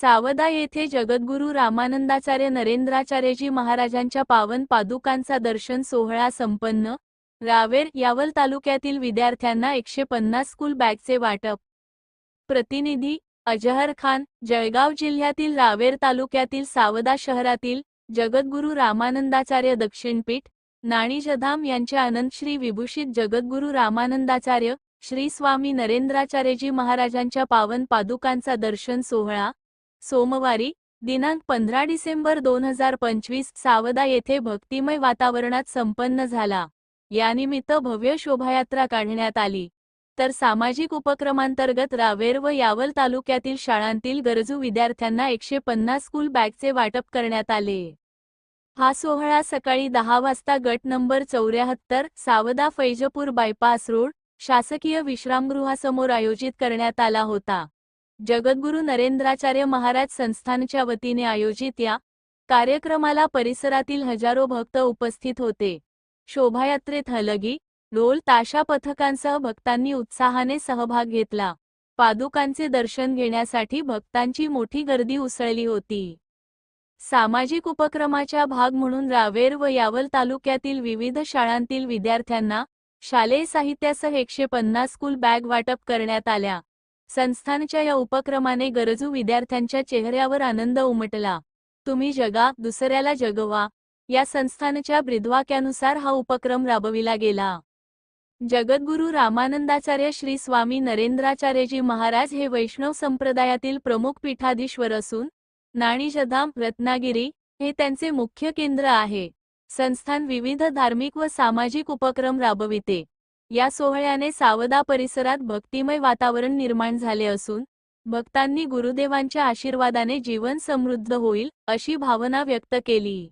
सावदा येथे जगद्गुरू रामानंदाचार्य नरेंद्राचार्यजी महाराजांच्या पावन पादुकांचा दर्शन सोहळा संपन्न. रावेर यावल तालुक्यातील विद्यार्थ्यांना 150 स्कूल बॅगचे वाटप. प्रतिनिधी अजहर खान. जळगाव जिल्ह्यातील रावेर तालुक्यातील सावदा शहरातील जगद्गुरू रामानंदाचार्य दक्षिणपीठ नाणीजधाम यांच्या अनंतश्री विभूषित जगद्गुरू रामानंदाचार्य श्री स्वामी नरेंद्राचार्यजी महाराजांच्या पावन पादुकांचा दर्शन सोहळा सोमवारी दिनांक 15 डिसेंबर 2025 सावदा येथे भक्तिमय वातावरणात संपन्न झाला. यानिमित्त भव्य शोभायात्रा काढण्यात आली. तर सामाजिक उपक्रमांतर्गत रावेर व यावल तालुक्यातील शाळांतील गरजू विद्यार्थ्यांना 150 स्कूल बॅगचे वाटप करण्यात आले. हा सोहळा सकाळी 10 वाजता गट number 74 Savda Faizpur bypass road शासकीय विश्रामगृहासमोर आयोजित करण्यात आला होता. जगद्गुरू नरेंद्राचार्य महाराज संस्थानच्या वतीने आयोजित या कार्यक्रमाला परिसरातील हजारो भक्त उपस्थित होते. शोभायात्रेत हलगी, ढोल ताशा पथकांसह भक्तांनी उत्साहाने सहभाग घेतला. पादुकांचे दर्शन घेण्यासाठी भक्तांची मोठी गर्दी उसळली होती. सामाजिक उपक्रमाचा भाग म्हणून रावेर व यावल तालुक्यातील विविध शाळांतील विद्यार्थ्यांना शालेय साहित्यासह 150 स्कूल बॅग वाटप करण्यात आल्या. संस्थानच्या या उपक्रमाने गरजू विद्यार्थ्यांच्या चेहऱ्यावर आनंद उमटला. तुम्ही जगा, दुसऱ्याला जगवा या संस्थानच्या ब्रीदवाक्यानुसार हा उपक्रम राबविला गेला. जगद्गुरू रामानंदाचार्य श्री स्वामी नरेंद्राचार्यजी महाराज हे वैष्णव संप्रदायातील प्रमुख पीठाधीश्वर असून नाणीजधाम रत्नागिरी हे त्यांचे मुख्य केंद्र आहे. संस्थान विविध धार्मिक व सामाजिक उपक्रम राबविते. या सोहळ्याने सावदा परिसरात भक्तिमय वातावरण निर्माण झाले असून भक्तांनी गुरुदेवांच्या आशीर्वादाने जीवन समृद्ध होईल अशी भावना व्यक्त केली.